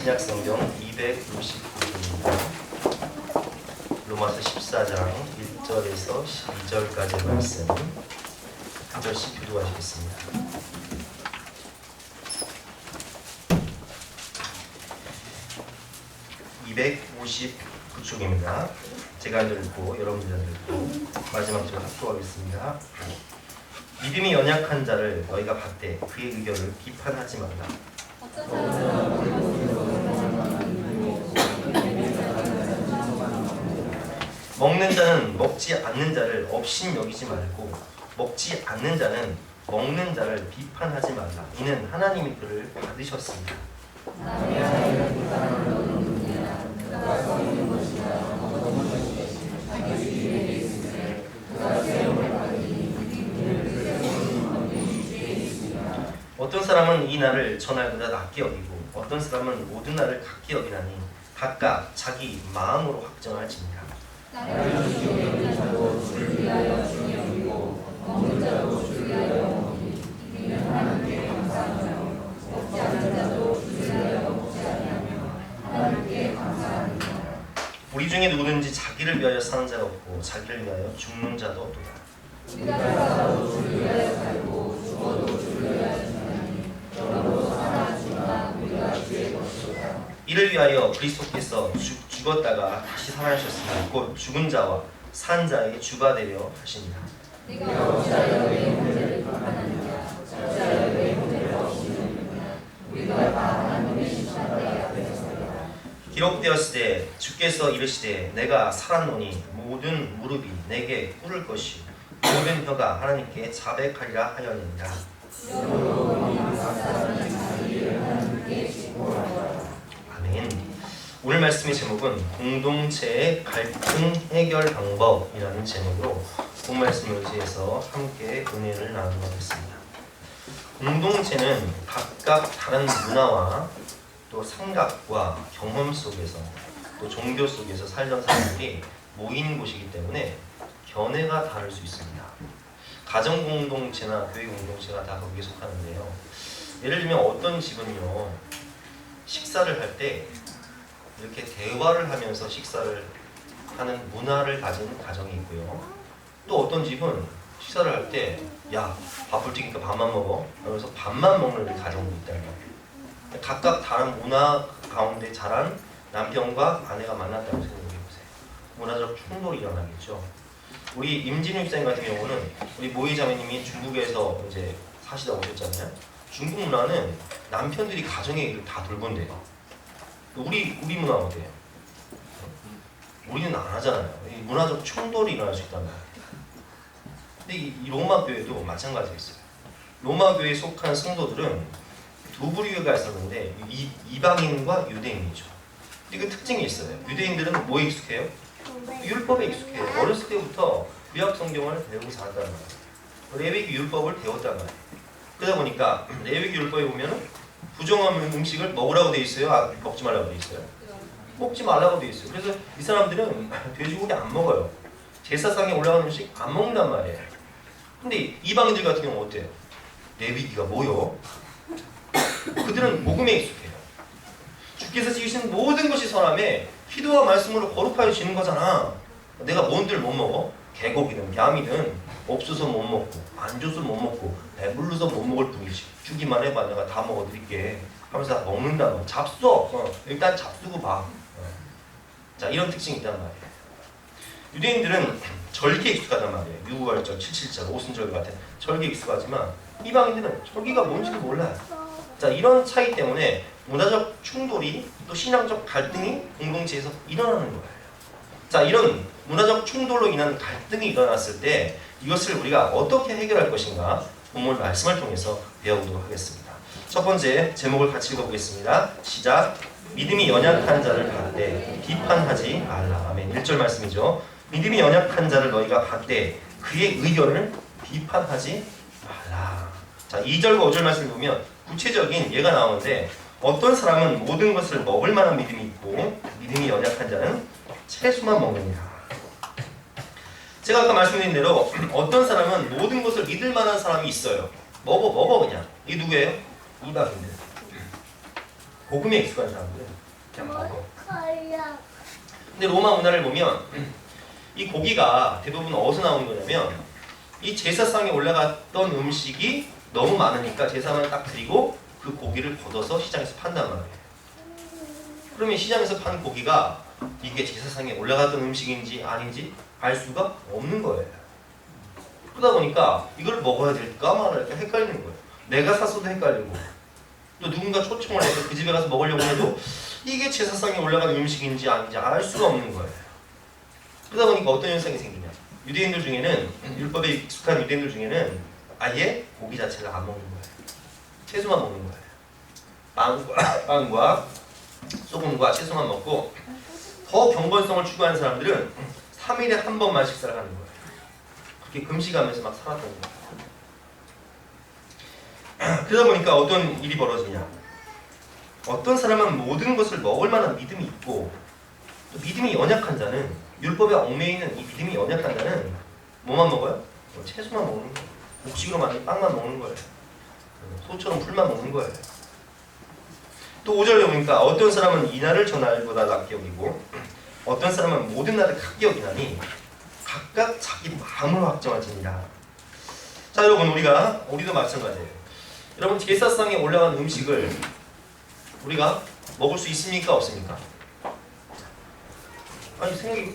신약성경 259쪽입니다. 로마서 14장 1절에서 12절까지의 말씀 한 절씩 교도하시겠습니다. (259쪽입니다) 제가 읽고 여러분들 읽고 마지막 절 합독하겠습니다. 믿음이 연약한 자를 너희가 받되 그의 의견을 비판하지 말라. 먹는 자는 먹지 않는 자를 업신 여기지 말고 먹지 않는 자는 먹는 자를 비판하지 말라. 이는 하나님이 그를 받으셨습니다. 어떤 사람은 이 날을 저 날보다 낮게 여기고 어떤 사람은 모든 날을 같게 여기나니 각각 자기 마음으로 확정할지니라. 나를 주의 자로 주를 위하여 주의 여기고 먹는 자로 주를 위하여 먹으니 이는 하나님께 감사하며 먹지 않는 자도 주를 위하여 먹지 아니하며 하나님께 감사하니라. 우리 중에 누구든지 자기를 위하여 사는 자가 없고 자기를 위하여 죽는 자도 없도다. 우리가 살아도 주를 위하여 살고 죽어도 주를 위하여 죽나니 영으로 사나 죽으나 우리가 주의 것이로다. 이를 위하여 그리스도께서 죽었다가 다시 살아나셨으니 곧 죽은 자와 산 자의 주가 되려 하시니라. 네가 어찌하여 내 형제를 비판하느냐 어찌하여 내 형제를 없이느냐 우리가 다 하나님의 심판대 앞에서리라. 기록되었으되 주께서 이르시되 내가 살았노니 모든 무릎이 내게 꿇을 것이요 모든 혀가 하나님께 자백하리라 하였느니라. 아멘. 오늘 말씀의 제목은 공동체의 갈등 해결 방법이라는 제목으로 본 말씀을 의지해서 함께 은혜를 나누도록 하겠습니다. 공동체는 각각 다른 문화와 또 생각과 경험 속에서 또 종교 속에서 살던 사람들이 모이는 곳이기 때문에 견해가 다를 수 있습니다. 가정 공동체나 교회 공동체가 다 거기에 속하는데요. 예를 들면 어떤 집은요, 식사를 할 때 이렇게 대화를 하면서 식사를 하는 문화를 가진 가정이 있고요. 또 어떤 집은 식사를 할 때 야, 밥을 튀기니까 밥만 먹어 그러면서 밥만 먹는 가정도 있다는 거예요. 각각 다른 문화 가운데 자란 남편과 아내가 만났다고 생각해보세요. 문화적 충돌이 일어나겠죠. 우리 임진우 집사님 같은 경우는 우리 모이 자매님이 중국에서 이제 사시다 오셨잖아요. 중국 문화는 남편들이 가정의 일을 다 돌본대요. 우리 문화 어때요? 우리는 안 하잖아요. 이 문화적 충돌이 일어날 수 있단 말이에요. 근데 이 로마 교회도 마찬가지였어요. 로마 교회에 속한 성도들은 두 부류가 있었는데 이방인과 유대인이죠. 근데 그 특징이 있어요. 유대인들은 뭐에 익숙해요? 율법에 익숙해요. 어렸을 때부터 구약 성경을 배우고 자랐단 말이에요. 레위기 율법을 배웠단 말이에요. 그러다 보니까 레위기 율법에 보면 부정한 음식을 먹으라고 돼 있어요? 먹지 말라고 돼 있어요? 먹지 말라고 돼 있어요. 그래서 이 사람들은 돼지고기 안 먹어요. 제사상에 올라가는 음식 안 먹는단 말이에요. 근데 이방인들 같은 경우는 어때요? 레위기가 뭐요? 그들은 복음에 익숙해요. 주께서 지으신 모든 것이 선함에 기도와 말씀으로 거룩하여 지는 거잖아. 내가 뭔들 못 먹어? 개고기든 뱀이든 없어서 못 먹고 안 줘서 못 먹고 배불러서 못 먹을 뿐이지. 주기만 해봐 내가 다 먹어드릴게 하면서 다 먹는다. 잡숴. 일단 잡수고 봐. 자, 이런 특징이 있단 말이에요. 유대인들은 절기에 익숙하단 말이에요. 유월절, 7.7절, 오순절 같은 절기에 익숙하지만 이방인들은 절기가 뭔지도 몰라요. 자, 이런 차이 때문에 문화적 충돌이 또 신앙적 갈등이 공동체에서 일어나는 거예요. 자, 이런 문화적 충돌로 인한 갈등이 일어났을 때 이것을 우리가 어떻게 해결할 것인가 본문 말씀을 통해서 배워보도록 하겠습니다. 첫 번째 제목을 같이 읽어보겠습니다. 시작. 믿음이 연약한 자를 받되 비판하지 말라. 아멘. 1절 말씀이죠. 믿음이 연약한 자를 너희가 받되 그의 의견을 비판하지 말라. 자, 2절과 5절 말씀을 보면 구체적인 예가 나오는데 어떤 사람은 모든 것을 먹을 만한 믿음이 있고 믿음이 연약한 자는 채소만 먹느니라. 제가 아까 말씀드린 대로 어떤 사람은 모든 것을 믿을 만한 사람이 있어요. 먹어 그냥. 이게 누구예요? 이방인들. 복음에 익숙한 사람들 그냥 먹어. 근데 로마 문화를 보면 이 고기가 대부분 어디서 나오는 거냐면 이 제사상에 올라갔던 음식이 너무 많으니까 제사만 딱 드리고 그 고기를 걷어서 시장에서 판단 말이에요. 그러면 시장에서 판 고기가 이게 제사상에 올라갔던 음식인지 아닌지 알 수가 없는 거예요. 그러다 보니까 이걸 먹어야 될까 말할까 헷갈리는 거예요. 내가 샀어도 헷갈리고 또 누군가 초청을 해서 그 집에 가서 먹으려고 해도 이게 제사상에 올라간 음식인지 아닌지 알 수가 없는 거예요. 그러다 보니까 어떤 현상이 생기냐. 유대인들 중에는 율법에 익숙한 유대인들 중에는 아예 고기 자체를 안 먹는 거예요. 채소만 먹는 거예요. 빵과 소금과 채소만 먹고 더 경건성을 추구하는 사람들은 3일에 한 번만 식사를 하는 거예요. 그렇게 금식하면서 막 살았던 거예요. 그러다 보니까 어떤 일이 벌어지냐. 어떤 사람은 모든 것을 먹을 만한 믿음이 있고 또 믿음이 연약한 자는 율법에 얽매이는 이 믿음이 연약한 자는 뭐만 먹어요? 채소만 먹는 거예요. 곡식으로 만든 빵만 먹는 거예요. 소처럼 풀만 먹는 거예요. 또 5절에 보니까 어떤 사람은 이날을 저날보다 낮게 여기고 어떤 사람은 모든 날을 크게 여기나니 각각 자기 마음을 확정하지니라. 자 여러분 우리도 마찬가지예요. 여러분 제사상에 올라간 음식을 우리가 먹을 수 있습니까 없습니까? 아니 생각이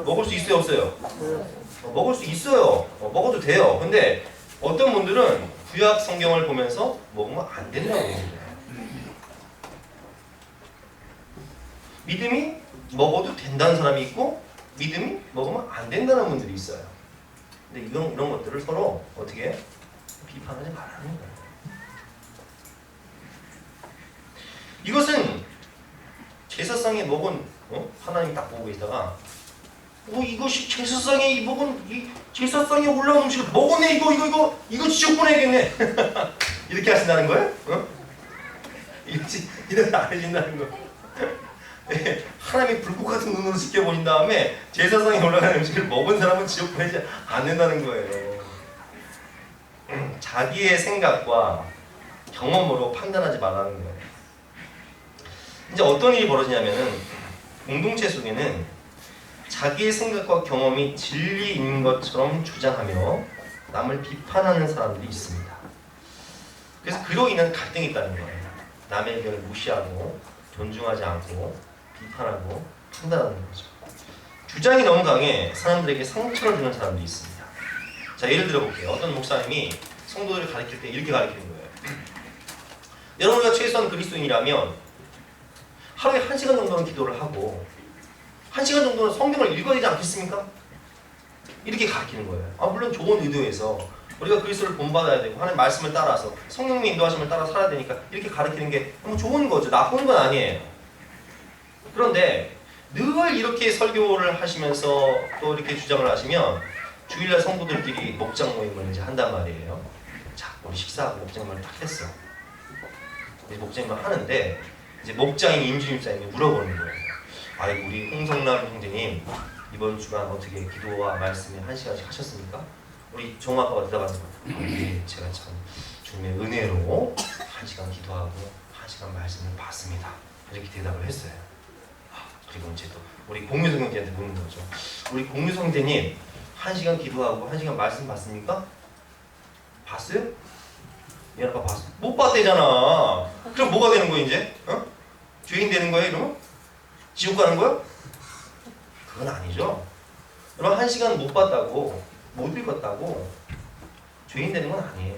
먹을 수 있어요 없어요? 먹을 수 있어요. 먹어도 돼요. 근데 어떤 분들은 구약 성경을 보면서 먹으면 안 된다고 얘기해요. 믿음이 먹어도 된다는 사람이 있고 믿음이 먹으면 안 된다는 분들이 있어요. 근데 이런 것들을 서로 어떻게 비판하지 말라는 거예요. 이것은 제사상에 먹은 하나님이 딱 보고 계시다가 이것이 제사상에 먹은 이 제사상에 올라온 음식을 먹었네 이거 지옥보내야겠네 이렇게 하신다는 거예요? 이렇게 안 해진다는 거. 하나님이 불꽃 같은 눈으로 지켜보신 다음에 제사상에 올라가는 음식을 먹은 사람은 지옥 보내지 않는다는 거예요. 자기의 생각과 경험으로 판단하지 말라는 거예요. 이제 어떤 일이 벌어지냐면은 공동체 속에는 자기의 생각과 경험이 진리인 것처럼 주장하며 남을 비판하는 사람들이 있습니다. 그래서 그로 인한 갈등이 있다는 거예요. 남의 의견을 무시하고 존중하지 않고 비판하고 판단하는 거죠. 주장이 너무 강해 사람들에게 상처를 주는 사람들이 있습니다. 자 예를 들어 볼게요. 어떤 목사님이 성도들을 가르칠 때 이렇게 가르치는 거예요. 여러분과 최소한 그리스도인이라면 하루에 1시간 정도는 기도를 하고 1시간 정도는 성경을 읽어야 되지 않겠습니까? 이렇게 가르치는 거예요. 물론 좋은 의도에서 우리가 그리스도를 본받아야 되고 하나님 말씀을 따라서 성령님의 인도하심을 따라 살아야 되니까 이렇게 가르치는 게 너무 좋은 거죠. 나쁜 건 아니에요. 그런데 늘 이렇게 설교를 하시면서 또 이렇게 주장을 하시면 주일날 성도들끼리 목장 모임을 이제 한단 말이에요. 자, 우리 식사하고 목장 모임을 딱 했어. 이제 목장 모임을 하는데 이제 목장인 임주임 사님이 물어보는 거예요. 아이고 우리 홍성남 형제님 이번 주간 어떻게 기도와 말씀에 1시간씩 하셨습니까? 우리 정아빠가 대답하는 거예요. 네, 제가 참 주님의 은혜로 1시간 기도하고 1시간 말씀을 받습니다. 이렇게 대답을 했어요. 그리고 이제 또 우리 공유성 형제한테 묻는 거죠. 우리 공유성 형제님 1시간 기도하고 1시간 말씀 받습니까? 봤어요? 얘 아빠 봤어? 못 봤대잖아. 그럼 뭐가 되는 거야 이제? 죄인 되는 거야 이러면? 지옥 가는 거야? 그건 아니죠. 여러분 1시간 못 봤다고 못 읽었다고 죄인 되는 건 아니에요.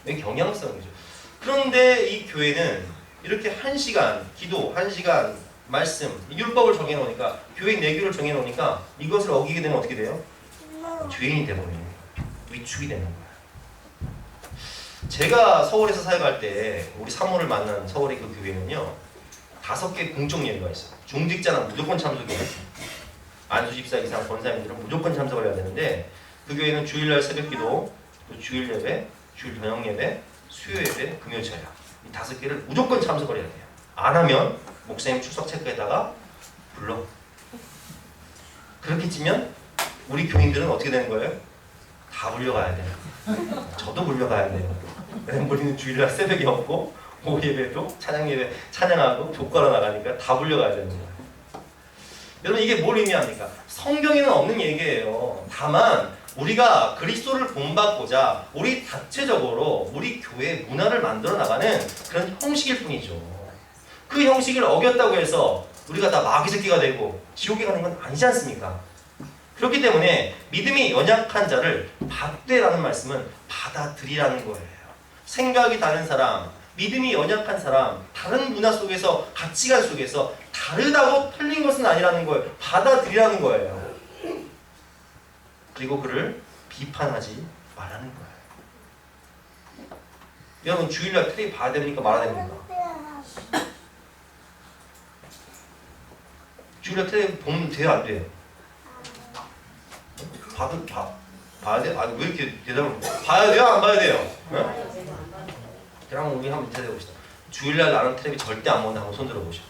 이게 경향성이죠. 그런데 이 교회는 이렇게 1시간 기도, 1시간 말씀, 율법을 정해놓으니까 교회 내규를 정해놓으니까 이것을 어기게 되면 어떻게 돼요? 죄인이 되버리는 거예요. 위축이 되는 거예요. 제가 서울에서 사역할 때 우리 사모를 만난 서울의 그 교회는요 5개 공적 예배가 있어요. 중직자는 무조건 참석해요. 안수 집사 이상 권사님들은 무조건 참석을 해야 되는데 그 교회는 주일날 새벽기도, 또 주일 예배, 주일 저녁 예배, 수요 예배, 금요 차야 이 5개를 무조건 참석을 해야 돼요. 안 하면 목사님 출석 체크에다가 불러. 그렇게 찌면 우리 교인들은 어떻게 되는 거예요? 다 불려가야 돼요. 저도 불려가야 돼요. 왜냐면 우리는 주일날 새벽에 없고 오후 예배도 찬양 예배 찬양하고 족가로 나가니까 다 불려가야 되는 거예요. 여러분 이게 뭘 의미합니까? 성경에는 없는 얘기예요. 다만 우리가 그리스도를 본받고자 우리 자체적으로 우리 교회 문화를 만들어 나가는 그런 형식일 뿐이죠. 그 형식을 어겼다고 해서 우리가 다 마귀 새끼가 되고 지옥에 가는 건 아니지 않습니까? 그렇기 때문에 믿음이 연약한 자를 받되라는 말씀은 받아들이라는 거예요. 생각이 다른 사람, 믿음이 연약한 사람, 다른 문화 속에서, 가치관 속에서 다르다고 틀린 것은 아니라는 거예요. 받아들이라는 거예요. 그리고 그를 비판하지 말라는 거예요. 여러분 주일날 트레이 봐야 됩니까? 말아야 됩니까? 주일날 트레이 보면 돼요? 안 돼요? 봐야 돼? 아니 왜 이렇게 대답을 봐야 돼요? 안 봐야 돼요? 네? 그럼 우리 한번 대답해 봅시다. 주일날 나는 텔레비 절대 안 본다. 한번 손 들어보셔.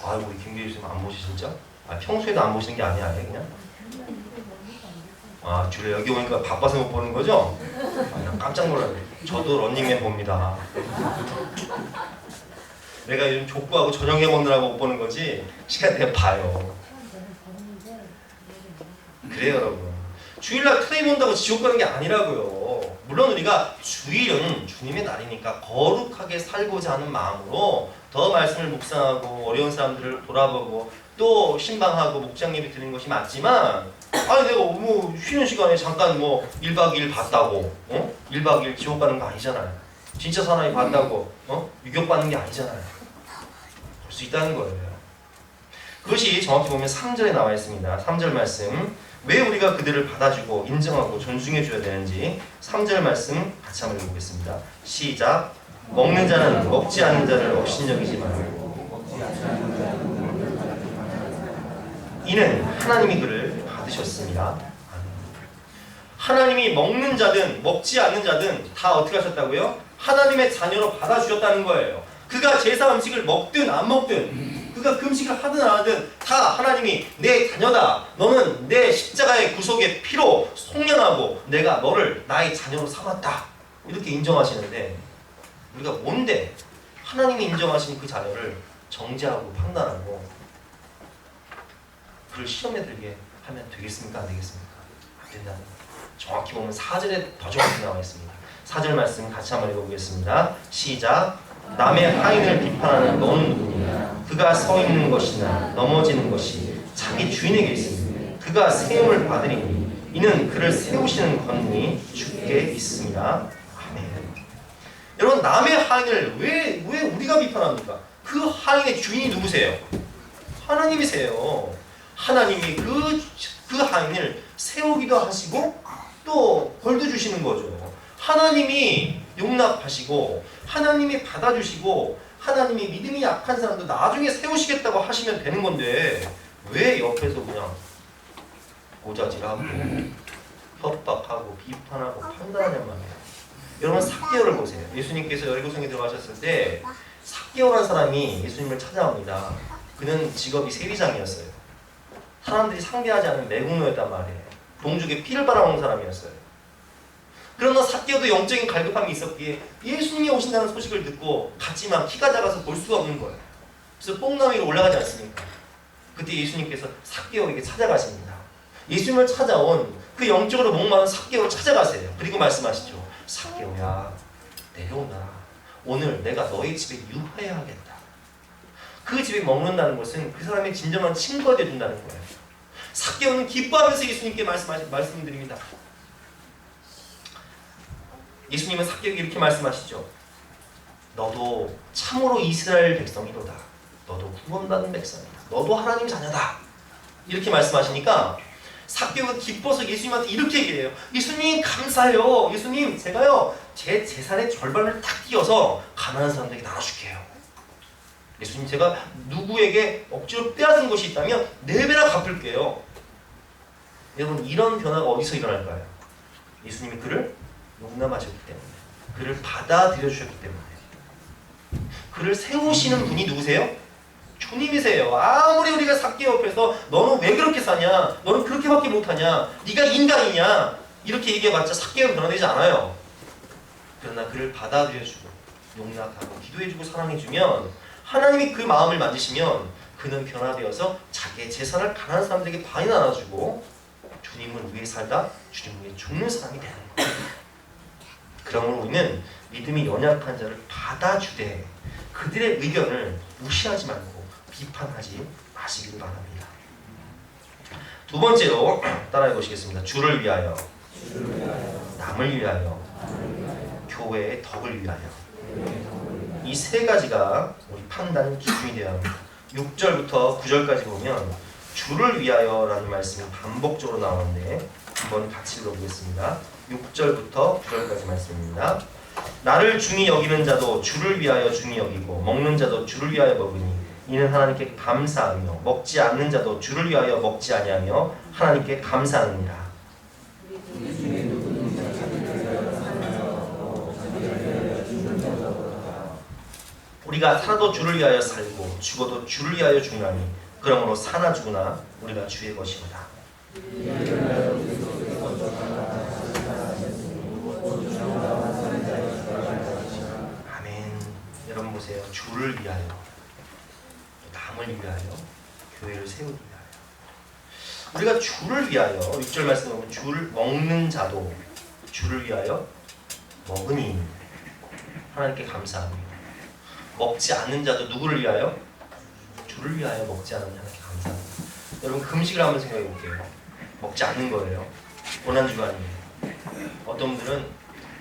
아이고 우리 김계희 선생님 안 보시 진짜? 아 평소에도 안 보시는 게 아니야 그냥? 아 주일날 여기 오니까 바빠서 못 보는 거죠? 아, 난 깜짝 놀랐네. 저도 런닝맨 봅니다. 내가 요즘 족구하고 저녁에 먹느라고 못 보는 거지 시간 되면 봐요. 그래요 여러분. 주일날 트레이 본다고 지옥 가는 게 아니라고요. 물론 우리가 주일은 주님의 날이니까 거룩하게 살고자 하는 마음으로 더 말씀을 묵상하고 어려운 사람들을 돌아보고 또 신방하고 목장 예배 드리는 것이 맞지만 아니 내가 뭐 쉬는 시간에 잠깐 뭐 1박 2일 봤다고 1박 2일 지옥 가는 거 아니잖아요. 진짜 사람이 봤다고 유격 받는 게 아니잖아요. 볼 수 있다는 거예요. 그것이 정확히 보면 3절에 나와 있습니다. 3절 말씀. 왜 우리가 그들을 받아주고 인정하고 존중해줘야 되는지 3절 말씀 같이 한번 읽어보겠습니다. 시작. 먹는 자는 먹지 않는 자를 업신여기지 말고 이는 하나님이 그를 받으셨습니다. 하나님이 먹는 자든 먹지 않는 자든 다 어떻게 하셨다고요? 하나님의 자녀로 받아주셨다는 거예요. 그가 제사 음식을 먹든 안 먹든 그가 그 음식을 하든 안 하든 다 하나님이 내 자녀다. 너는 내 십자가의 구속의 피로 속량하고 내가 너를 나의 자녀로 삼았다. 이렇게 인정하시는데 우리가 뭔데 하나님이 인정하신 그 자녀를 정죄하고 판단하고 그를 시험에 들게 하면 되겠습니까? 안 되겠습니까? 안 된다는 거예요. 정확히 보면 4절에 더 정확히 나와 있습니다. 4절 말씀 같이 한번 읽어보겠습니다. 시작. 남의 하인을 비판하는 너는 누구냐? 그가 서 있는 것이나 넘어지는 것이 자기 주인에게 있으니 그가 세움을 받으리니 이는 그를 세우시는 권능이 주께 있습니다. 아멘. 여러분 남의 하인을 왜 우리가 비판합니까? 그 하인의 주인이 누구세요? 하나님이세요. 하나님이 그 하인을 세우기도 하시고 또 벌도 주시는 거죠. 하나님이 용납하시고 하나님이 받아주시고 하나님이 믿음이 약한 사람도 나중에 세우시겠다고 하시면 되는 건데 왜 옆에서 그냥 고자질하고 협박하고 비판하고 판단하냔 말이에요. 여러분 삭개오를 보세요. 예수님께서 여리고성에 들어가셨을 때 삭개오라는 사람이 예수님을 찾아옵니다. 그는 직업이 세리장이었어요. 사람들이 상대하지 않는 매국노였단 말이에요. 동족의 피를 빨아먹는 사람이었어요. 그러나 삭개오도 영적인 갈급함이 있었기에 예수님이 오신다는 소식을 듣고 갔지만 키가 작아서 볼 수가 없는 거예요. 그래서 뽕나무 위로 올라가지 않습니까? 그때 예수님께서 삭개오에게 찾아가십니다. 예수님을 찾아온 그 영적으로 목마른 삭개오를 찾아가세요. 그리고 말씀하시죠. 삭개오야 내려오너라. 오늘 내가 너희 집에 유하여야 하겠다. 그 집에 머문다는 것은 그 사람의 진정한 친구가 되어준다는 거예요. 삭개오는 기뻐하면서 예수님께 말씀드립니다. 예수님은 삭개오에게 이렇게 말씀하시죠. 너도 참으로 이스라엘 백성이로다. 너도 구원받은 백성이다. 너도 하나님 자녀다. 이렇게 말씀하시니까 삭개오가 기뻐서 예수님한테 이렇게 얘기해요. 예수님 감사해요. 예수님 제가요 제 재산의 절반을 딱 띄어서 가난한 사람들에게 나눠줄게요. 예수님 제가 누구에게 억지로 빼앗은 것이 있다면 4배나 갚을게요. 여러분 이런 변화가 어디서 일어날까요? 예수님이 그를 용납하셨기 때문에 그를 받아들여 주셨기 때문에 그를 세우시는 분이 누구세요? 주님이세요. 아무리 우리가 삭개오 옆에서 너는 왜 그렇게 사냐? 너는 그렇게밖에 못하냐? 네가 인간이냐? 이렇게 얘기해봤자 삭개오는 변화되지 않아요. 그러나 그를 받아들여주고 용납하고 기도해주고 사랑해주면 하나님이 그 마음을 만지시면 그는 변화되어서 자기의 재산을 가난한 사람들에게 반이 나눠주고 주님을 위해 살다 주님 위해 죽는 사람이 되는 거예요. 그러므로 우리는 믿음이 연약한 자를 받아주되 그들의 의견을 무시하지 말고 비판하지 마시길 바랍니다. 두 번째로 따라해 보시겠습니다. 주를 위하여, 남을 위하여, 교회의 덕을 위하여. 이 세 가지가 우리 판단 기준이 되어야 합니다. 6절부터 9절까지 보면 주를 위하여라는 말씀이 반복적으로 나오는데 한번 같이 읽어보겠습니다. 6절부터 9절까지 말씀입니다. 나를 중히 여기는 자도 주를 위하여 중히 여기고 먹는 자도 주를 위하여 먹으니 이는 하나님께 감사하며 먹지 않는 자도 주를 위하여 먹지 아니하며 하나님께 감사하느니라. 우리가 살아도 주를 위하여 살고 죽어도 주를 위하여 죽나니 그러므로 사나 죽으나 우리가 주의 것이로다. 아멘. 여러분 보세요. 주를 위하여, 남을 위하여, 교회를 세우기 위하여. 우리가 주를 위하여 6절 말씀 보면 주를 먹는 자도 주를 위하여 먹으니 하나님께 감사합니다. 먹지 않는 자도 누구를 위하여? 주를 위하여 먹지 않는 하나님께 감사합니다. 여러분 금식을 한번 생각해 볼게요. 먹지 않는 거예요. 고난주간이에요. 어떤 분들은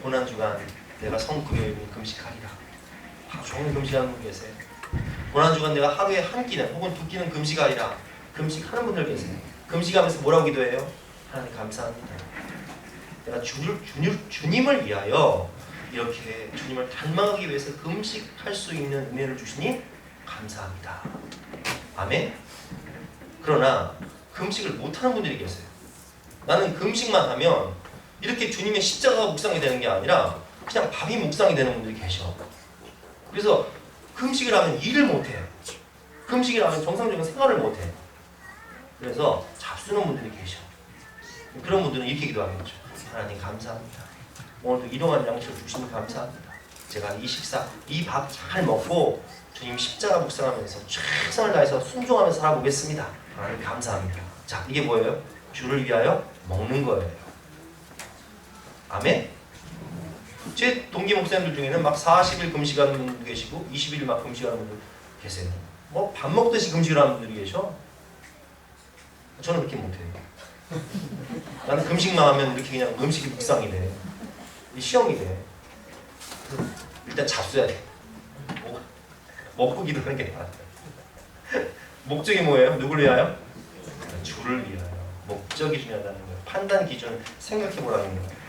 고난주간 내가 성금요일 금식하리라. 하루 종일 금식하는 분 계세요. 고난주간 내가 하루에 한 끼는 혹은 두 끼는 금식하리라. 금식하는 분들 계세요. 금식하면서 뭐라고 기도해요? 하나님 감사합니다. 내가 주님을 위하여 이렇게 주님을 닮아가기 위해서 금식할 수 있는 은혜를 주시니 감사합니다. 아멘. 그러나 금식을 못하는 분들이 계세요. 나는 금식만 하면 이렇게 주님의 십자가가 묵상이 되는 게 아니라 그냥 밥이 묵상이 되는 분들이 계셔. 그래서 금식을 하면 일을 못해요. 금식을 하면 정상적인 생활을 못해요. 그래서 잡수는 분들이 계셔. 그런 분들은 이렇게 기도하겠죠. 하나님 감사합니다. 오늘도 일용할 양식을 주시니 감사합니다. 제가 이 식사, 이 밥 잘 먹고 주님 십자가 묵상하면서 최선을 다해서 순종하면서 살아보겠습니다. 하나님 감사합니다. 자, 이게 뭐예요? 주를 위하여 먹는 거예요. 아멘? 제 동기 목사님들 중에는 막 40일 금식하는 분도 계시고 20일 막 금식하는 분도 계세요. 뭐 밥 먹듯이 금식을 하는 분들이 계셔. 저는 그렇게 못해요. 나는 금식만 하면 이렇게 그냥 음식이 묵상이 돼. 시험이 돼. 일단 잡숴야 돼. 먹고 기도하는 게 나아. 목적이 뭐예요? 누구를 위하여? 주를 위하여. 목적이 중요하다는 거예요. 판단 기준을 생각해 보라는 거예요.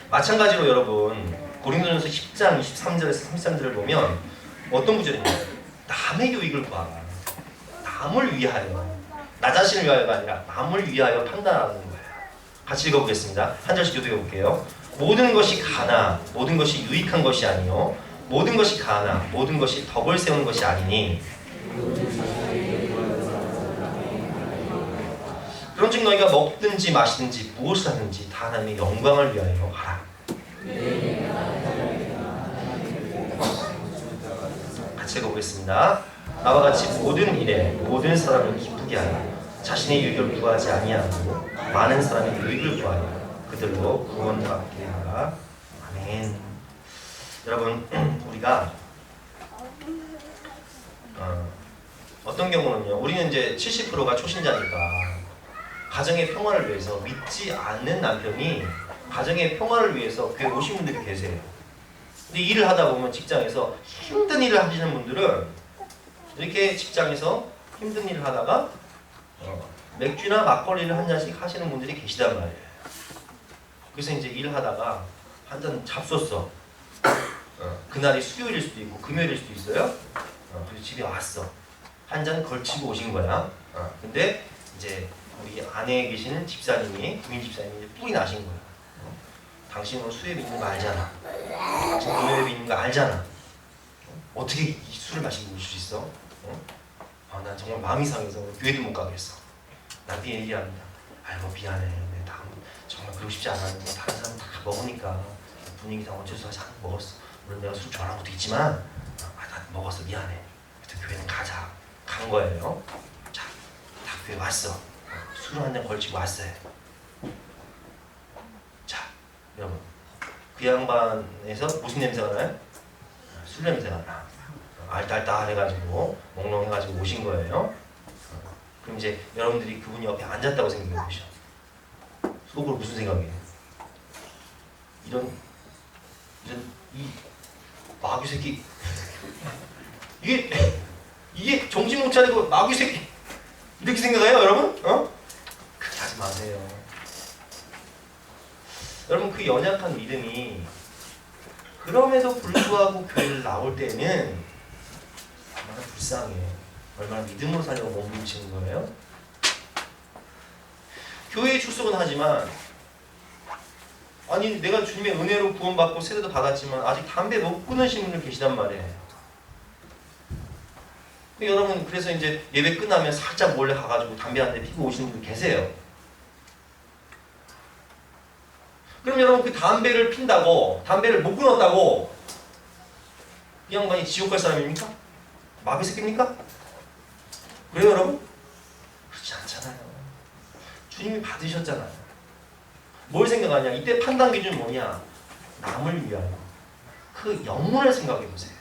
마찬가지로 여러분 고린도전서 10장 23절에서 33절을 보면 어떤 구절이냐면 남의 유익을 구하라. 남을 위하여. 나 자신을 위하여가 아니라 남을 위하여 판단하는 거예요. 같이 읽어보겠습니다. 한 절씩 교독해 볼게요. 모든 것이 가나 모든 것이 유익한 것이 아니요 모든 것이 가나 모든 것이 덕을 세우는 것이 아니니 그런즉 너희가 먹든지 마시든지 무엇을 하든지 다 하나님의 영광을 위하여 하라. 같이 읽어보겠습니다. 나와 같이 모든 일에 모든 사람을 기쁘게 하라. 자신의 유익을 구하지 아니하고 많은 사람의 유익을 구하여 그들로 구원받게 하라. 아멘. 여러분 우리가 어떤 경우는요. 우리는 이제 70%가 초신자니까 가정의 평화를 위해서 믿지 않는 남편이 가정의 평화를 위해서 교회 오신 분들이 계세요. 근데 일을 하다 보면 직장에서 힘든 일을 하시는 분들은 이렇게 직장에서 힘든 일을 하다가 맥주나 막걸리를 한 잔씩 하시는 분들이 계시단 말이에요. 그래서 이제 일을 하다가 한 잔 잡섰어. 그날이 수요일일 수도 있고 금요일일 수도 있어요. 그래서 집에 왔어. 한 잔 걸치고 오신 거야. 근데 이제 우리 안에 계시는 집사님이 부인 집사님이 뿔이 나신 거야. 당신 오늘 수요일에 있는 거 알잖아. 당신 금요일에 있는 거 알잖아. 어떻게 이 술을 마시고 오실 수 있어? 난 정말 마음이 상해서 교회도 못 가겠어. 나한테 얘기합니다. 아이고 미안해. 다음 정말 그러고 싶지 않았는데 다른 사람 다 먹으니까 분위기상 어쩔 수 없이 한잔 먹었어. 물론 내가 술 좋아하는 것도 있지만 나 먹었어. 미안해. 하여튼 교회는 가자. 간 거예요. 자, 다 교회 왔어. 술을 한 잔 걸치고 왔어요. 자, 여러분 그 양반에서 무슨 냄새가 나요? 술 냄새가 나. 알딸딸해가지고 몽롱해가지고 오신 거예요. 그럼 이제 여러분들이 그분이 옆에 앉았다고 생각해 보시죠. 속으로 무슨 생각이에요? 이런 이 마귀 새끼 이게 정신 못 차리고 마귀 새끼 이렇게 생각해요, 여러분? 그렇게 하지 마세요. 여러분 그 연약한 믿음이 그럼에도 불구하고 교회를 나올 때는 얼마나 불쌍해. 얼마나 믿음으로 살려고 몸부림치는 거예요. 교회에 출석은 하지만 아니 내가 주님의 은혜로 구원받고 세례도 받았지만 아직 담배 못 끊으신 분들 계시단 말이에요. 여러분 그래서 이제 예배 끝나면 살짝 몰래 가가지고 담배 한 대 피고 오시는 분들 계세요. 그럼 여러분 그 담배를 핀다고 담배를 못 끊었다고 이 양반이 지옥 갈 사람입니까? 마귀 새끼입니까? 그래요 여러분? 그렇지 않잖아요. 주님이 받으셨잖아요. 뭘 생각하냐? 이때 판단 기준은 뭐냐? 남을 위하여. 그 영혼을 생각해 보세요.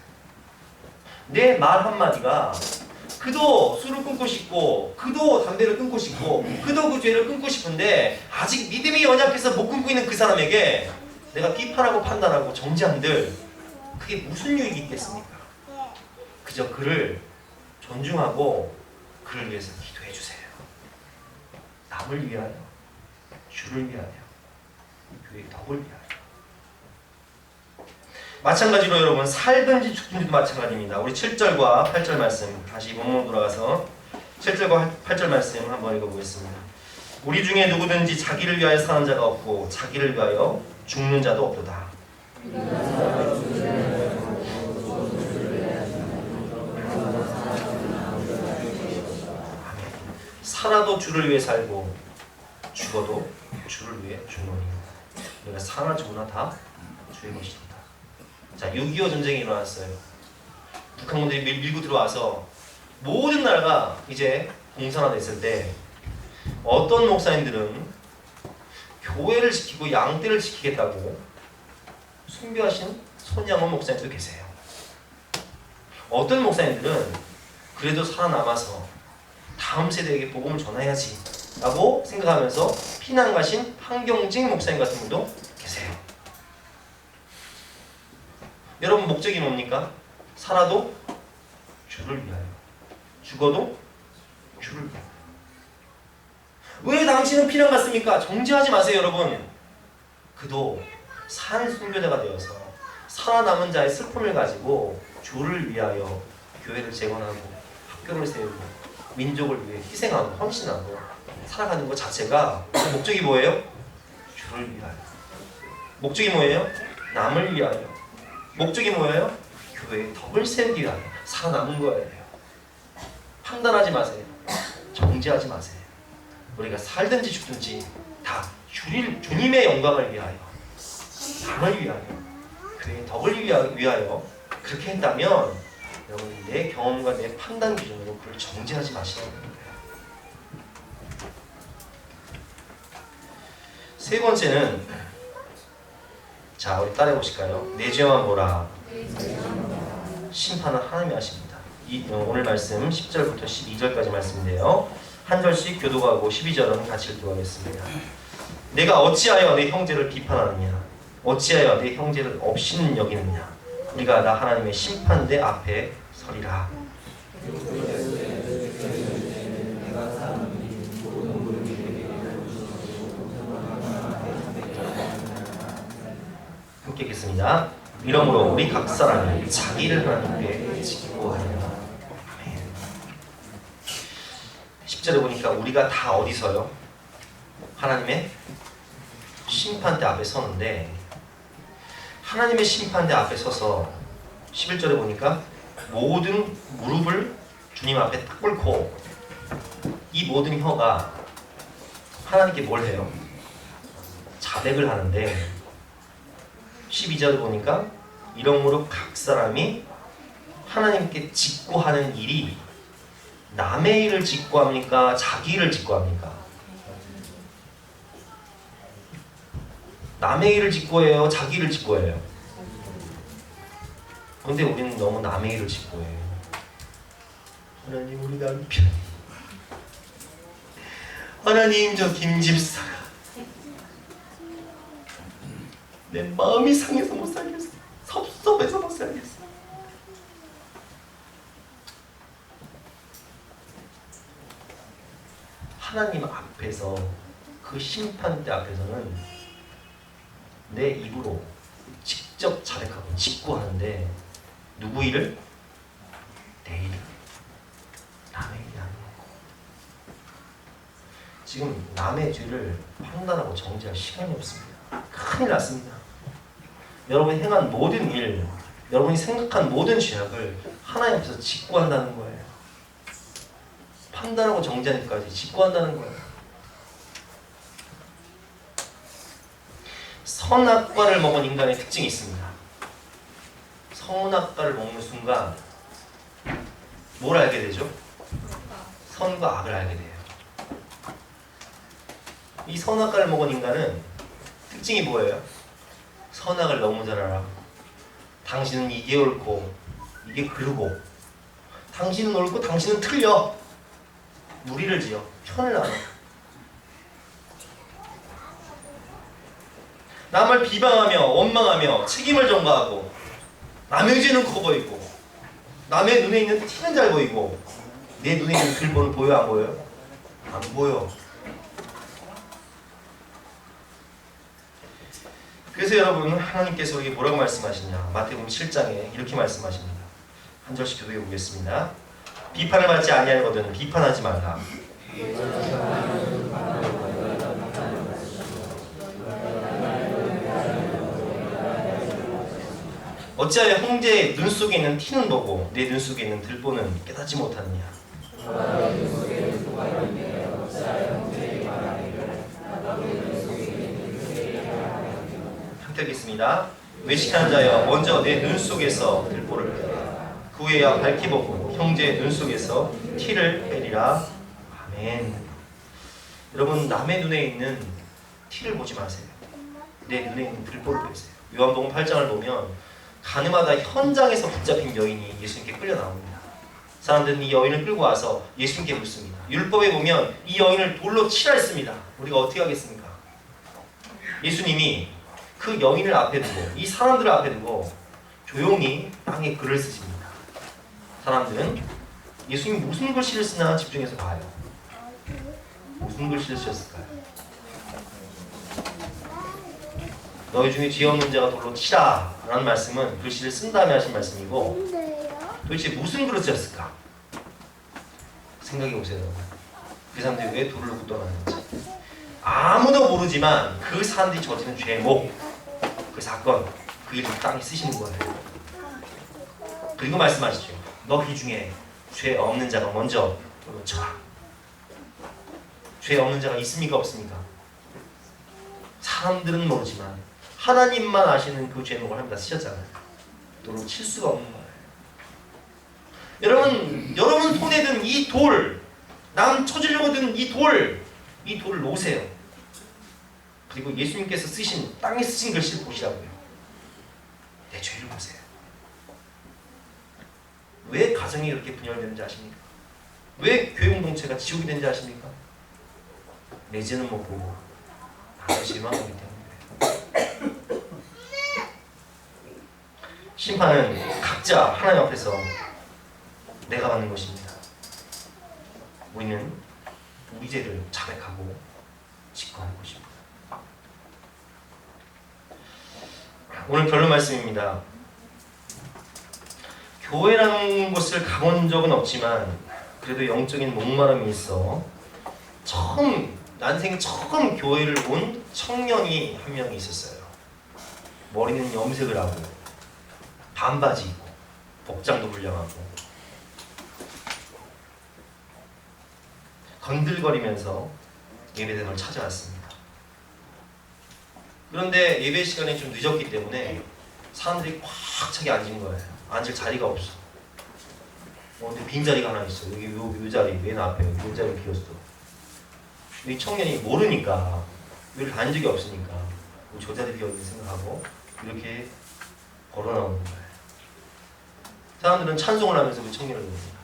내 말 한마디가 그도 술을 끊고 싶고 그도 담배를 끊고 싶고 그도 그 죄를 끊고 싶은데 아직 믿음이 연약해서 못 끊고 있는 그 사람에게 내가 비판하고 판단하고 정죄한들 그게 무슨 유익이 있겠습니까? 그저 그를 존중하고 그를 위해서 기도해 주세요. 남을 위하여, 주를 위하여, 교회의 덕을 위하여. 마찬가지로 여러분 살든지 죽든지도 마찬가지입니다. 우리 7절과 8절 말씀 다시 본문 돌아가서 7절과 8절 말씀 한번 읽어보겠습니다. 우리 중에 누구든지 자기를 위하여 사는 자가 없고 자기를 위하여 죽는 자도 없도다. 살아도 주를 위해 살고 죽어도 주를 위해 죽노니 우리가 사나 죽나 다 주의 것이다. 자, 6.25 전쟁이 일어났어요. 북한군들이 밀고 들어와서 모든 나라가 이제 공산화됐을 때 어떤 목사님들은 교회를 지키고 양떼를 지키겠다고 순교하신 손양원 목사님도 계세요. 어떤 목사님들은 그래도 살아남아서 다음 세대에게 복음을 전해야지 라고 생각하면서 피난 가신 황경직 목사님 같은 분도 계세요. 여러분 목적이 뭡니까? 살아도 주를 위하여 죽어도 주를 위하여. 왜 당신은 피난 갔습니까? 정죄하지 마세요 여러분. 그도 산 순교자가 되어서 살아남은 자의 슬픔을 가지고 주를 위하여 교회를 재건하고 학교를 세우고 민족을 위해 희생하고 헌신하고 살아가는 것 자체가 목적이 뭐예요? 주를 위하여. 목적이 뭐예요? 남을 위하여. 목적이 뭐예요? 교회의 덕을 세우기 위하여 살아남은 거예요. 판단하지 마세요. 정죄하지 마세요. 우리가 살든지 죽든지 다 주님의 영광을 위하여, 남을 위하여, 교회의 덕을 위하여 그렇게 했다면 여러분 내 경험과 내 판단 기준으로 그걸 정죄하지 마시라는 거예요. 세 번째는 자 우리 따라해 보실까요? 내 죄만 보라. 심판은 하나님이 하십니다. 오늘 말씀 10절부터 12절까지 말씀인데요. 한 절씩 교도하고 12절은 같이 읽도록 하겠습니다. 내가 어찌하여 내 형제를 비판하느냐? 어찌하여 내 형제를 업신 여기느냐? 우리가 나 하나님의 심판대 앞에 서리라. 함께 읽겠습니다. 이러므로 우리 각 사람이 자기를 하나님께 지키고 하리라. 10절에 보니까 우리가 다 어디서요? 하나님의 심판대 앞에 서는데 하나님의 심판대 앞에 서서 11절에 보니까 모든 무릎을 주님 앞에 딱 꿇고 이 모든 혀가 하나님께 뭘 해요? 자백을 하는데 12절을 보니까 이러므로 각 사람이 하나님께 직고하는 일이 남의 일을 직고합니까? 자기 일을 직고합니까? 남의 일을 직고해요? 자기 일을 직고해요? 근데 우리는 너무 남의 일을 직고해요. 하나님 우리 남편, 하나님 저 김집사가 내 마음이 상해서 못 살겠어. 섭섭해서 못 살겠어. 하나님 앞에서 그 심판대 앞에서는 내 입으로 직접 자백하고 직고하는데 누구 일을? 내 일을. 남의 일이 아닌 거고. 지금 남의 죄를 판단하고 정죄할 시간이 없습니다. 큰일 났습니다. 여러분이 행한 모든 일, 여러분이 생각한 모든 죄악을 하나님 앞에서 직고한다는 거예요. 판단하고 정죄하기까지 직고한다는 거예요. 선악과를 먹은 인간의 특징이 있습니다. 선악과를 먹는 순간 뭘 알게 되죠? 선과 악을 알게 돼요. 이 선악과를 먹은 인간은 특징이 뭐예요? 선악을 너무 잘 알아. 당신은 이게 옳고 이게 그르고, 당신은 옳고 당신은 틀려. 무리를 지어 편을 나눠. 남을 비방하며 원망하며 책임을 전가하고, 남의 죄는 커 보이고 남의 눈에 있는 티는 잘 보이고, 내 눈에 있는 글보는 보여 안 보여요? 안 보여. 그래서 여러분, 하나님께서 우리에게 뭐라고 말씀하시냐? 마태복음 7장에 이렇게 말씀하십니다. 한 절씩 교독해 보겠습니다. 비판을 받지 아니하거든 비판하지 말라. 어찌하여 형제의 눈 속에 있는 티는 보고 내 눈 속에 있는 들보는 깨닫지 못하느냐? 함께 하겠습니다. 외식하는 자여, 먼저 내 눈 속에서 들보를 빼라. 그 후에야 밝히 보고 형제의 눈 속에서 티를 빼리라. 아멘. 여러분, 남의 눈에 있는 티를 보지 마세요. 내 눈에 있는 들보를 빼세요. 요한복음 8장을 보면 가늠하다 현장에서 붙잡힌 여인이 예수님께 끌려 나옵니다. 사람들은 이 여인을 끌고 와서 예수님께 묻습니다. 율법에 보면 이 여인을 돌로 치라 했습니다. 우리가 어떻게 하겠습니까? 예수님이 그 여인을 앞에 두고, 이 사람들을 앞에 두고 조용히 땅에 글을 쓰십니다. 사람들은 예수님이 무슨 글씨를 쓰나 집중해서 봐요. 무슨 글씨를 쓰셨을까요? 너희 중에 죄 없는 자가 돌로 치라 라는 말씀은 글씨를 쓴 다음에 하신 말씀이고, 도대체 무슨 글을 쓰셨을까? 생각해 보세요. 그 사람들이 왜 돌을 놓고 떠나는지. 아무도 모르지만 그 사람들이 저지른 죄목, 그 사건, 그게 좀 땅에 쓰시는 거예요. 그리고 말씀하시죠. 너희 중에 죄 없는 자가 먼저 돌로 쳐라. 죄 없는 자가 있습니까? 없습니까? 사람들은 모르지만 하나님만 아시는 그 죄목을 하나님 다 쓰셨잖아요. 돌로 칠 수가 없는 거예요. 여러분 손에 든 이 돌, 남 쳐주려고 든 이 돌을 놓으세요. 그리고 예수님께서 쓰신, 땅에 쓰신 글씨를 보시라고요. 내 죄를 보세요. 왜 가정이 이렇게 분열되는지 아십니까? 왜 교회 공동체가 지옥이 되는지 아십니까? 내 죄는 못 보고 나를 실망하기 때문에. 심판은 각자 하나님 앞에서 내가 받는 것입니다. 우리는 우리 죄를 자백하고 직거하는 것입니다. 오늘 결론 말씀입니다. 교회라는 곳을 가본 적은 없지만 그래도 영적인 목마름이 있어 난생 처음 교회를 온 청년이 한 명이 있었어요. 머리는 염색을 하고 반바지 입고 복장도 불량하고 건들거리면서 예배당을 찾아왔습니다. 그런데 예배 시간이 좀 늦었기 때문에 사람들이 꽉 차게 앉은 거예요. 앉을 자리가 없어. 근데 빈자리가 하나 있어. 여기 요 자리 맨 앞에 요 자리 비었어. 이 청년이 모르니까 여기를 간 적이 없으니까 저 자리 비었는지 생각하고 이렇게 걸어 나오는 거예요. 사람들은 찬송을 하면서 그 청년을 부릅니다.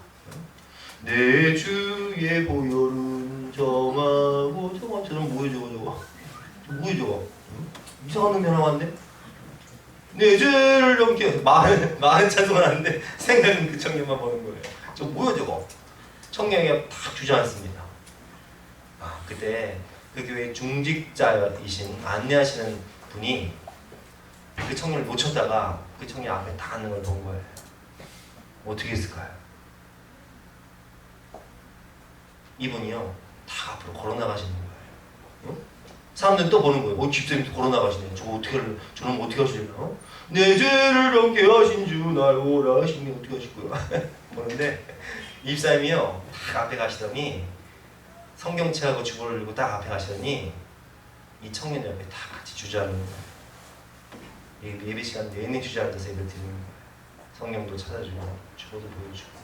내 주의 보혈은 정하고 저는 뭐예요 저거 뭐예요 저거 이상한 놈이 하나 왔네. 내 죄를 넘겨 많은 찬송을 하는데 생각은 그 청년만 보는 거예요. 저 뭐예요 저거. 청년이 딱 주저앉습니다. 그때 그 교회 중직자이신 안내하시는 분이 그 청년을 놓쳤다가 그 청년 앞에 딱 앉는 걸 본 거예요. 어떻게 했을까요? 이분이요 다 앞으로 걸어 나가시는 거예요. 응? 사람들은 또 보는 거예요. 집사님도 걸어 나가시네. 저는 어떻게 하시려나? 내 죄를 넘게 하신 주 날 오라 하시니 어떻게 하실 거야? 보는데 입사님이요 딱 앞에 가시더니 성경책하고 주보를 들고 딱 앞에 가시더니 이 청년 옆에 다 같이 주저앉는 거예요. 예배 시간 내내 주저앉아서 예배를 드리는 거예요. 성경도 찾아주고 주보도 보여주고.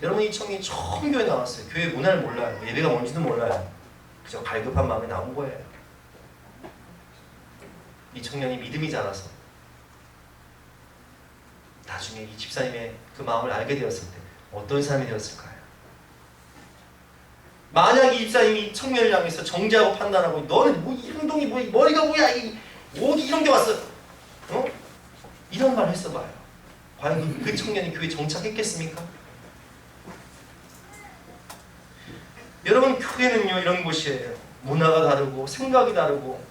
여러분 이 청년이 처음 교회 나왔어요. 교회 문화를 몰라요. 예배가 뭔지도 몰라요. 그저 갈급한 마음에 나온 거예요. 이 청년이 믿음이 자라서 나중에 이 집사님의 그 마음을 알게 되었을 때 어떤 사람이 되었을까요? 만약 이 집사님이 청년을 향해서 정죄하고 판단하고 너는 뭐 이 행동이 뭐 머리가 뭐야 어디 이런 게 왔어 이런 말 했어봐요. 과연 그 청년이 교회에 정착했겠습니까? 여러분 교회는요 이런 곳이에요. 문화가 다르고 생각이 다르고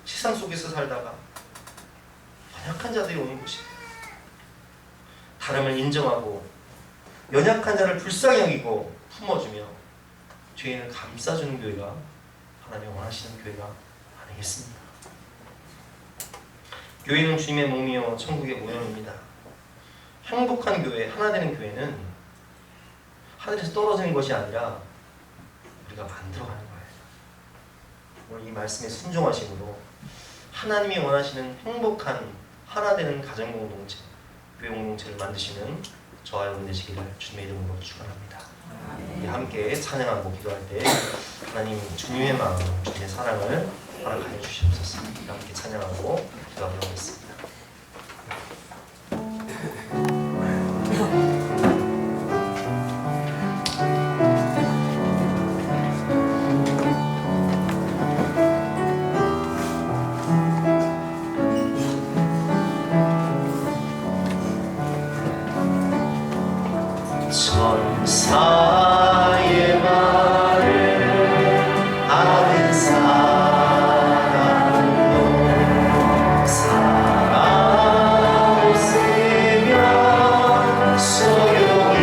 세상 속에서 살다가 연약한 자들이 오는 곳이에요. 다름을 인정하고 연약한 자를 불쌍히 여기고 품어주며 죄인을 감싸주는 교회가 하나님이 원하시는 교회가 아니겠습니까? 교회는 주님의 몸이요 천국의 모형입니다. 행복한 교회, 하나 되는 교회는 하늘에서 떨어지는 것이 아니라 우리가 만들어가는 거예요. 오늘 이 말씀에 순종하심으로 하나님이 원하시는 행복한 하나 되는 가정 공동체, 교회 공동체를 만드시는 저와 여러분 되시기를 주님의 이름으로 축원합니다. 우리 함께 찬양하고 기도할 때 하나님 주님의 마음, 주님의 사랑을 허락하여 주시옵소서. 함께 찬양하고 기도하도록 하겠습니다. 천사의 말을 아는 사람도 사랑 없으면 소용이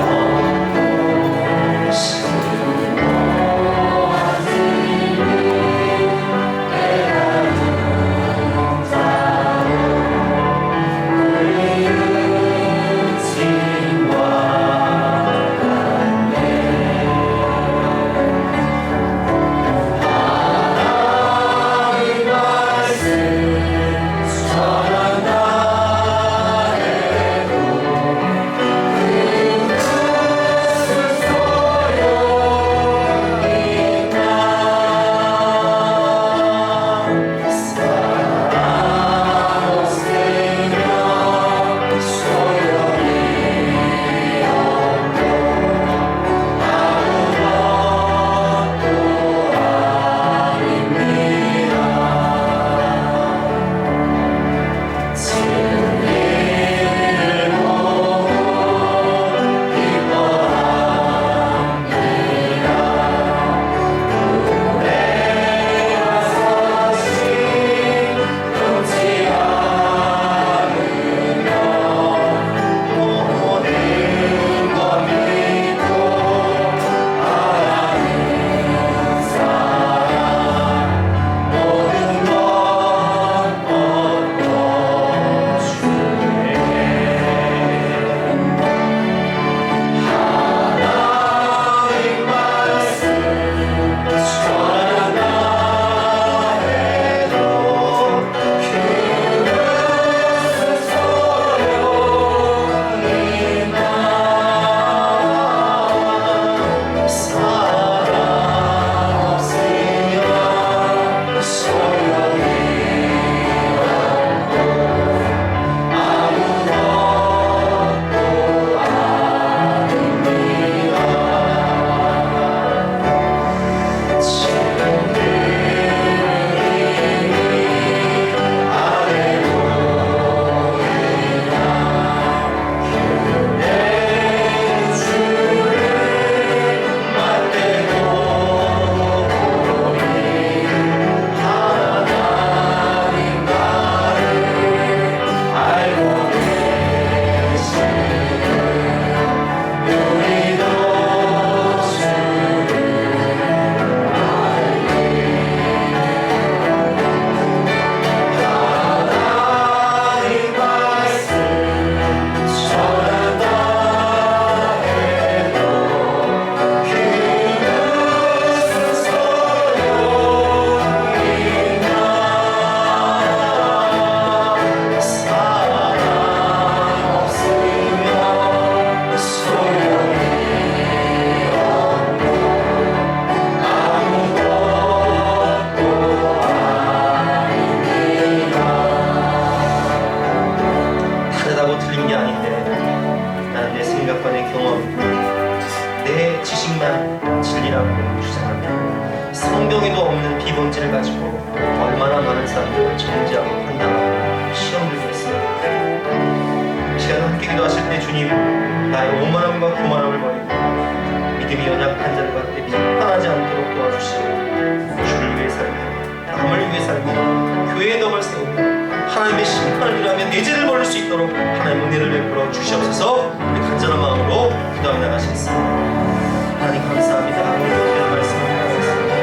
없고 신호하는 깨달음 따로 의심과 행동에도 없는 비본질을 가지고 얼마나 많은 사람들을 정죄하고 판단하고 시험 들게 했습니다. 이 시간 함께 기도하실 때 주님, 나의 오만함과 교만함을 버리고 믿음이 연약한 자를 받되 비판하지 않도록 도와주시고 주를 위해 살며 남을 위해 살며 교회의 덕을 세우며 하나님의 심판을 일하며 내 죄를 벌릴 수 있도록 하나님의 은혜를 베풀어 주시옵소서. 우리 간절한 마음으로 기도하며 나가시겠습니다. 하나님 감사합니다. 오늘 이런 말씀을 하겠습니다.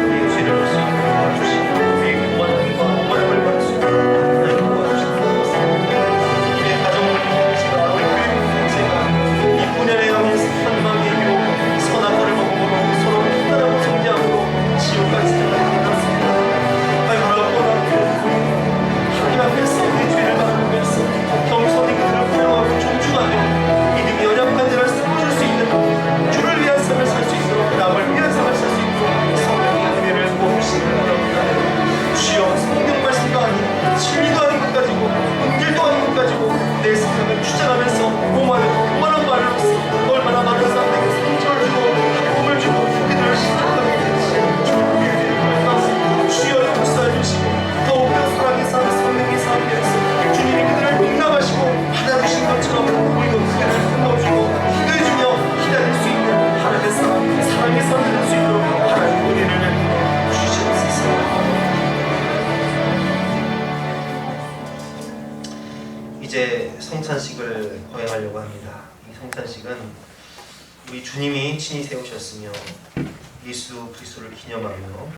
우리의 죄를 볼 수 있도록 도와주시고 우리의 교만함과 오만함을 버릴 수 있도록 하나님 도와주시고 우리의 가정을 위해서 우리 교회 공동체가 이 분열의 영의 산망의 위로 선한 것을 먹음으로 서로 판단하고 정죄함으로 지옥까지 들어갔습니다. 하나님 하나님 앞에서 우리 죄를 바라보고 있어 겸손히 그들을 포용하고 존중하며 믿음이 연약한 자를 세워줄 수 있는 주를 위한 삶을 살 수 있도록 남을 위한 삶을 살 수 있도록 성령의 은혜를 부어주시기 바랍니다. 주여 성경 말씀도 아닌 진리도 아닌 것 가지고 은길도 아닌 것 가지고 내 생각을 주장하면서 오만한 말로써 얼마나 많은 사람들에게 상처를 주고 아픔을 주고 그들을 시작하게 주여 역사해 주시고 더욱더 사랑의 삶, 성령의 삶에서 주님이 그들을 용납하시고 받아주신 것처럼 우리도 그들을 끊어주고 기도해주며 기다릴 수 있는 하나님의 삶, 사랑의 삶을 할 수 있도록 하나님 은혜를 주시옵소서. 이제 성찬식을 거행하려고 합니다. 이 성찬식은 우리 주님이 친히 세우셨으며 예수 그리스도를 기념하며